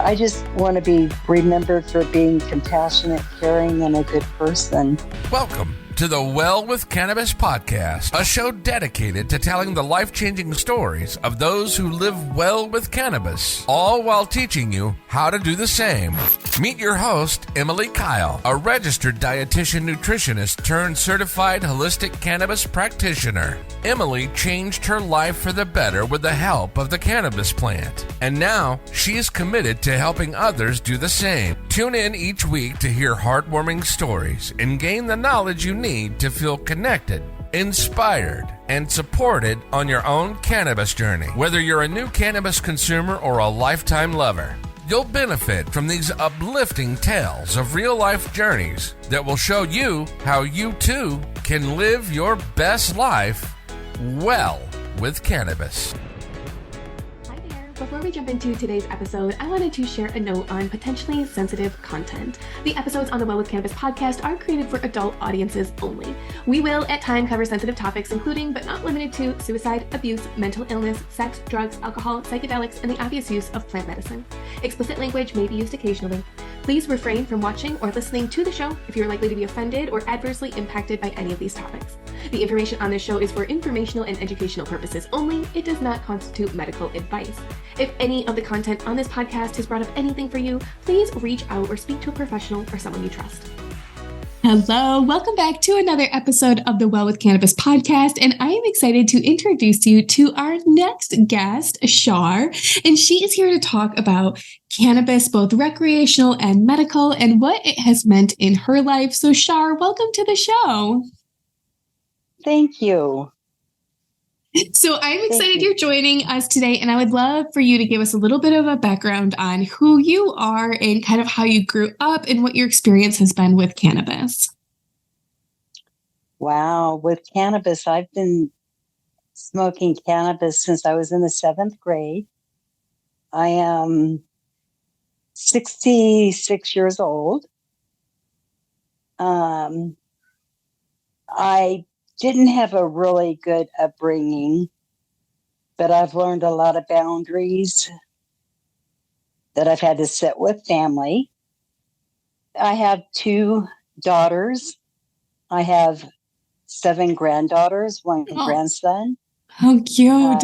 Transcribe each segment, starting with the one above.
I just want to be remembered for being compassionate, caring, and a good person. Welcome to the Well with Cannabis podcast, a show dedicated to telling the life-changing stories of those who live well with cannabis, all while teaching you how to do the same. Meet your host, Emily Kyle, a registered dietitian nutritionist turned certified holistic cannabis practitioner. Emily changed her life for the better with the help of the cannabis plant, and now she is committed to helping others do the same. Tune in each week to hear heartwarming stories and gain the knowledge you need to feel connected, inspired, and supported on your own cannabis journey. Whether you're a new cannabis consumer or a lifetime lover, you'll benefit from these uplifting tales of real-life journeys that will show you how you too can live your best life well with cannabis. Before we jump into today's episode, I wanted to share a note on potentially sensitive content. The episodes on the Well with Cannabis podcast are created for adult audiences only. We will, at times, cover sensitive topics, including but not limited to suicide, abuse, mental illness, sex, drugs, alcohol, psychedelics, and the obvious use of plant medicine. Explicit language may be used occasionally. Please refrain from watching or listening to the show if you're likely to be offended or adversely impacted by any of these topics. The information on this show is for informational and educational purposes only. It does not constitute medical advice. If any of the content on this podcast has brought up anything for you, please reach out or speak to a professional or someone you trust. Hello, welcome back to another episode of the Well with Cannabis podcast, and I am excited to introduce you to our next guest, Char, and she is here to talk about cannabis, both recreational and medical, and what it has meant in her life. So Char, welcome to the show. Thank you. So I'm excited you're joining us today, and I would love for you to give us a little bit of a background on who you are and kind of how you grew up and what your experience has been with cannabis. Wow. With cannabis, I've been smoking cannabis since I was in the 7th grade. I am 66 years old. I didn't have a really good upbringing, but I've learned a lot of boundaries that I've had to set with family. I have 2 daughters. I have 7 granddaughters, 1 grandson. How cute.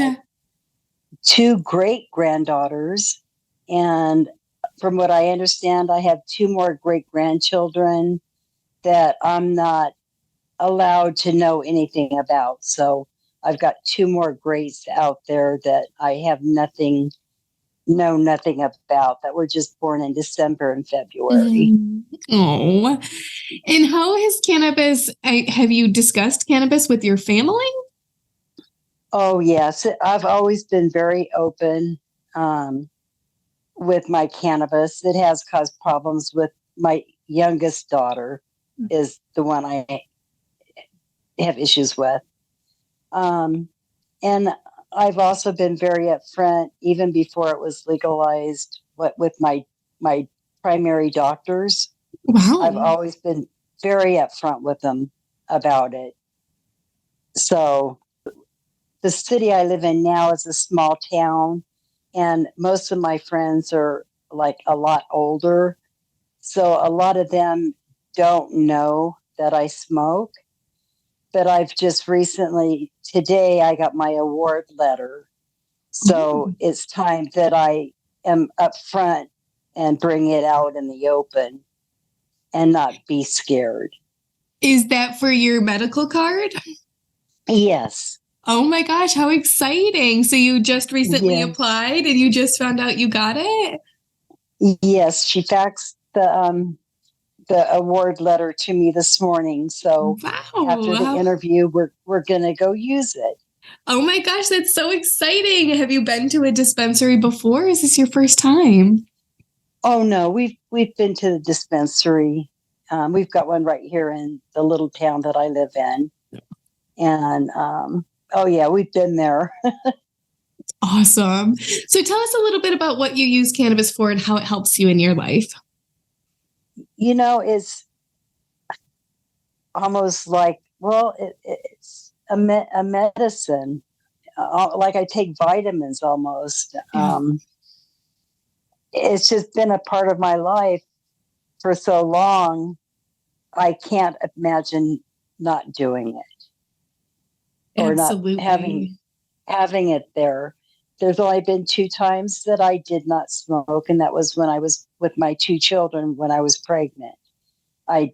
2 great-granddaughters. And from what I understand, I have 2 more great-grandchildren that I'm not allowed to know anything about. So I've got 2 more greats out there that I have know nothing about, that were just born in December and February. Oh, and how has cannabis, have you discussed cannabis with your family? Oh, yes. I've always been very open with my cannabis. It has caused problems with my youngest daughter, is the one I have issues with. And I've also been very upfront, even before it was legalized, with my primary doctors. Wow. I've always been very upfront with them about it. So the city I live in now is a small town, and most of my friends are like a lot older. So a lot of them don't know that I smoke. But I've just recently, today, I got my award letter. So it's time that I am upfront and bring it out in the open and not be scared. Is that for your medical card? Yes. Oh my gosh, how exciting. So you just recently applied and you just found out you got it? Yes, she faxed the award letter to me this morning. So after the interview, we're going to go use it. Oh my gosh, that's so exciting. Have you been to a dispensary before? Is this your first time? Oh no, we've been to the dispensary. We've got one right here in the little town that I live in. And oh yeah, we've been there. Awesome. So tell us a little bit about what you use cannabis for and how it helps you in your life. You know, it's almost like, well, it's a medicine. Like I take vitamins almost. it's just been a part of my life for so long. I can't imagine not doing it or Absolutely. not having it there. There's only been 2 times that I did not smoke, and that was when I was with my 2 children when I was pregnant. I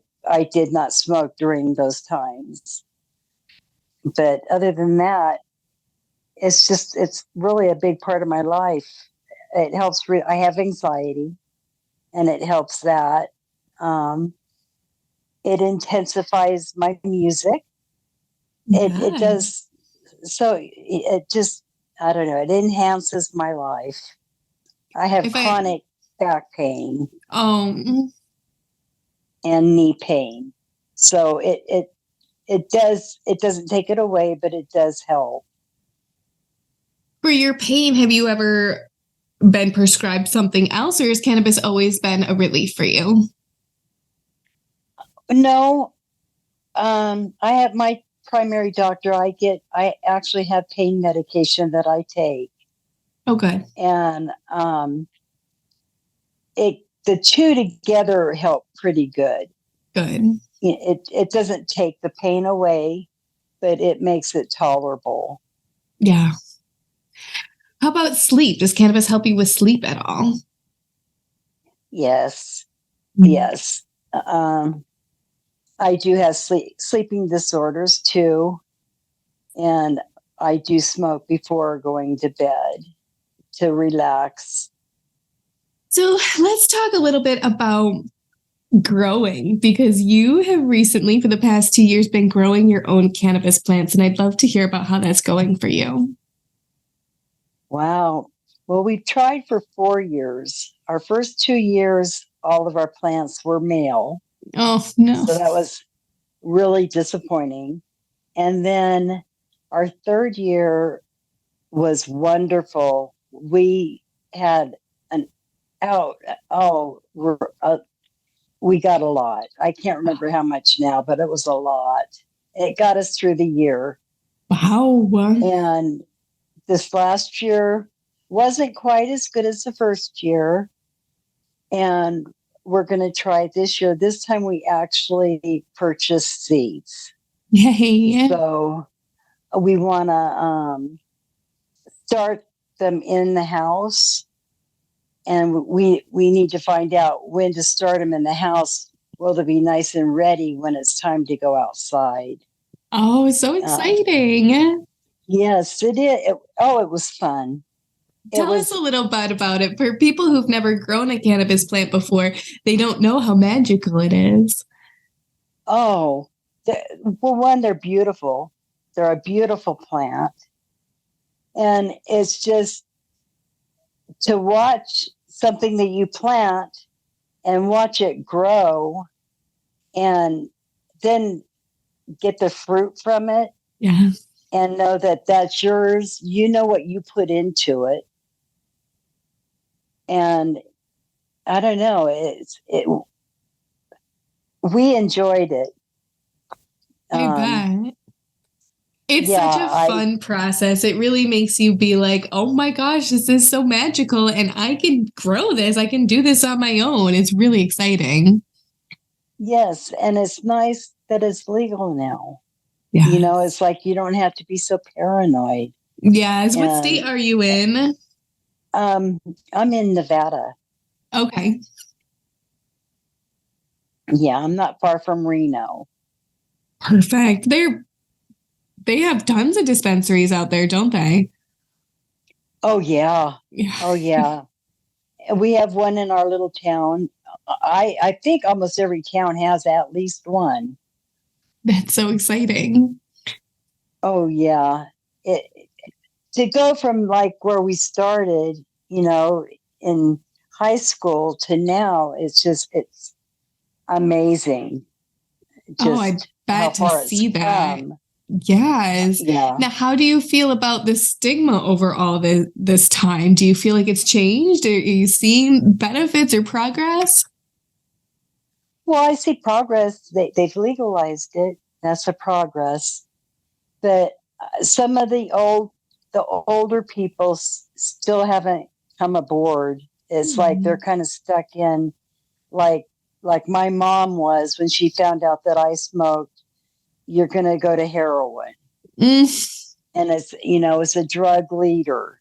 did not smoke during those times. But other than that, it's really a big part of my life. It helps. I have anxiety, and it helps that. It intensifies my music. It does. So it just, I don't know, it enhances my life. I have chronic back pain and knee pain. So it doesn't take it away, but it does help. For your pain, have you ever been prescribed something else, or has cannabis always been a relief for you? No. I have my primary doctor. I actually have pain medication that I take. Oh, good. And the two together help pretty good. Good. It doesn't take the pain away, but it makes it tolerable. Yeah. How about sleep? Does cannabis help you with sleep at all? Yes. Yes. I do have sleeping disorders too. And I do smoke before going to bed to relax. So let's talk a little bit about growing, because you have recently, for the past 2 years, been growing your own cannabis plants. And I'd love to hear about how that's going for you. Wow. Well, we tried for 4 years. Our first 2 years, all of our plants were male. Oh, no. So that was really disappointing. And then our 3rd year was wonderful. We had we got a lot. I can't remember how much now, but it was a lot. It got us through the year. Wow. And this last year wasn't quite as good as the first year. And we're going to try it this year. This time we actually purchased seeds. Yay. So we want to start them in the house. And we need to find out when to start them in the house. Will they be nice and ready when it's time to go outside? Oh, so exciting. Yes, it is. It was fun. Tell us a little bit about it. For people who've never grown a cannabis plant before, they don't know how magical it is. Oh, well, one, they're beautiful. They're a beautiful plant. And it's just to watch something that you plant and watch it grow and then get the fruit from it. Yeah. And know that that's yours. You know what you put into it. And I don't know, we enjoyed it. I bet. It's such a fun process. It really makes you be like, oh my gosh, this is so magical. And I can grow this. I can do this on my own. It's really exciting. Yes. And it's nice that it's legal now. Yeah. You know, it's like you don't have to be so paranoid. Yes. What state are you in? I'm in Nevada. Okay. Yeah, I'm not far from Reno. Perfect. They have tons of dispensaries out there, don't they? Oh, yeah. Oh, yeah. We have one in our little town. I think almost every town has at least one. That's so exciting. Oh, yeah. To go from like where we started, you know, in high school to now, it's amazing. I bet to see that. Yes. Yeah. Now, how do you feel about the stigma over all this time? Do you feel like it's changed? Are you seeing benefits or progress? Well, I see progress. They've legalized it. That's a progress. But some of the older people still haven't come aboard. It's like they're kind of stuck in, like my mom was when she found out that I smoked. You're going to go to heroin. And it's, it's a drug leader.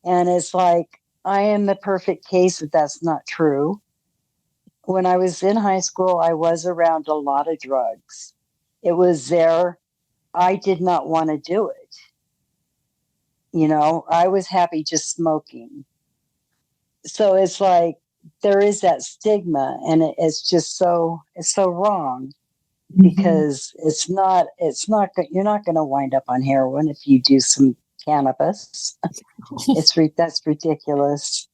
And it's like, I am the perfect case that that's not true. When I was in high school, I was around a lot of drugs. It was there. I did not want to do it. I was happy just smoking. So it's like there is that stigma, and it's so wrong, because you're not going to wind up on heroin if you do some cannabis. That's ridiculous.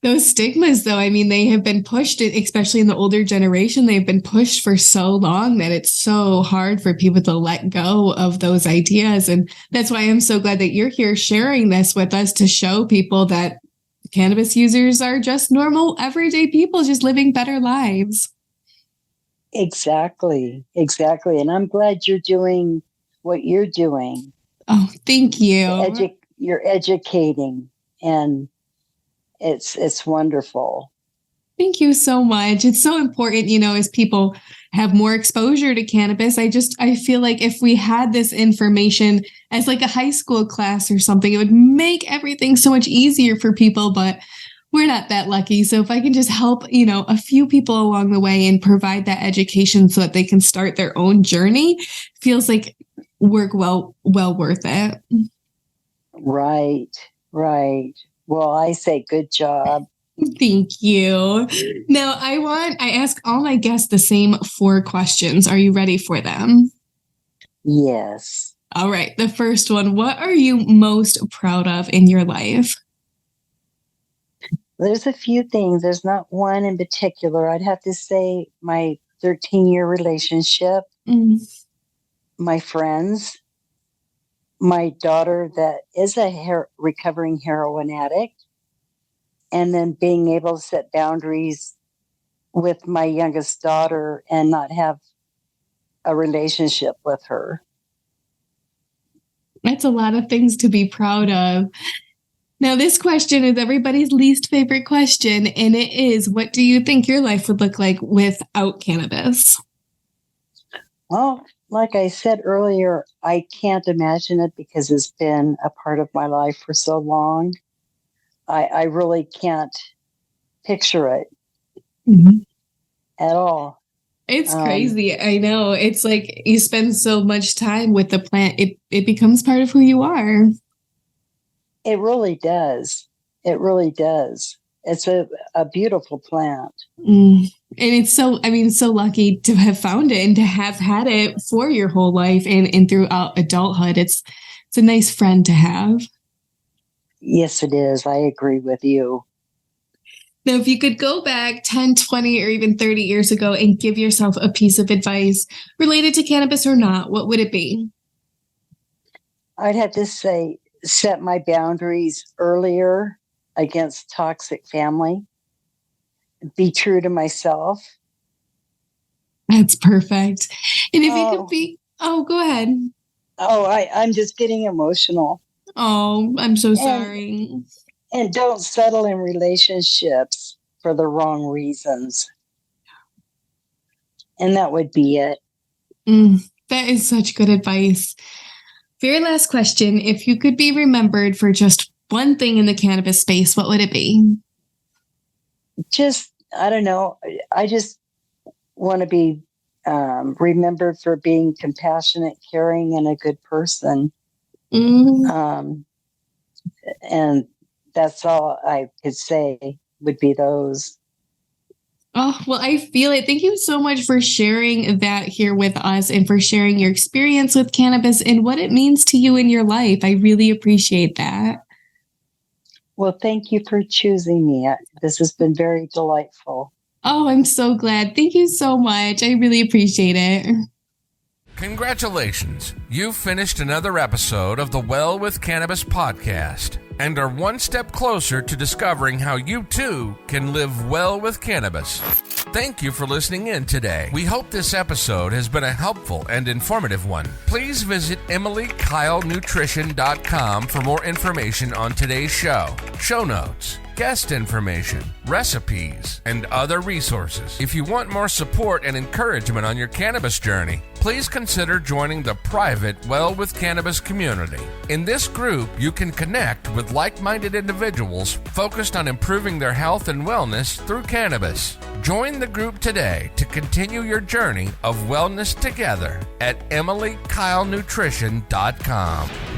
Those stigmas, though, I mean, they have been pushed, especially in the older generation, they've been pushed for so long that it's so hard for people to let go of those ideas. And that's why I'm so glad that you're here sharing this with us, to show people that cannabis users are just normal, everyday people just living better lives. Exactly. And I'm glad you're doing what you're doing. Oh, thank you. You're educating, and it's wonderful. Thank you so much. It's so important, as people have more exposure to cannabis. I feel like if we had this information as like a high school class or something, it would make everything so much easier for people, but we're not that lucky. So if I can just help, a few people along the way and provide that education so that they can start their own journey, feels like work well worth it. Right. Well, I say good job. Thank you. Now, I ask all my guests the same 4 questions. Are you ready for them? Yes. All right. The first one, what are you most proud of in your life? There's a few things. There's not one in particular. I'd have to say my 13-year relationship, my friends, my daughter that is a recovering heroin addict, and then being able to set boundaries with my youngest daughter and not have a relationship with her. That's a lot of things to be proud of. Now, this question is everybody's least favorite question, and it is, what do you think your life would look like without cannabis? Well, like I said earlier, I can't imagine it because it's been a part of my life for so long. I really can't picture it at all. It's crazy. I know. It's like you spend so much time with the plant. It becomes part of who you are. It really does. It's a beautiful plant. And it's so lucky to have found it and to have had it for your whole life and throughout adulthood. It's a nice friend to have. Yes, it is. I agree with you. Now, if you could go back 10, 20, or even 30 years ago and give yourself a piece of advice related to cannabis or not, what would it be? I'd have to say, set my boundaries earlier against toxic family. Be true to myself. That's perfect. And if you could be, go ahead. I'm just getting emotional. Oh, I'm so sorry. And don't settle in relationships for the wrong reasons. And that would be it. That is such good advice. Very last question. If you could be remembered for just one thing in the cannabis space, what would it be? I don't know. I just want to be remembered for being compassionate, caring, and a good person. And that's all I could say would be those. Oh, well, I feel it. Thank you so much for sharing that here with us and for sharing your experience with cannabis and what it means to you in your life. I really appreciate that. Well, thank you for choosing me. This has been very delightful. Oh, I'm so glad. Thank you so much. I really appreciate it. Congratulations. You've finished another episode of the Well with Cannabis podcast and are one step closer to discovering how you too can live well with cannabis. Thank you for listening in today. We hope this episode has been a helpful and informative one. Please visit EmilyKyleNutrition.com for more information on today's show notes, guest information, recipes, and other resources. If you want more support and encouragement on your cannabis journey, please consider joining the private Well with Cannabis community. In this group, you can connect with like-minded individuals focused on improving their health and wellness through cannabis. Join the group today to continue your journey of wellness together at EmilyKyleNutrition.com.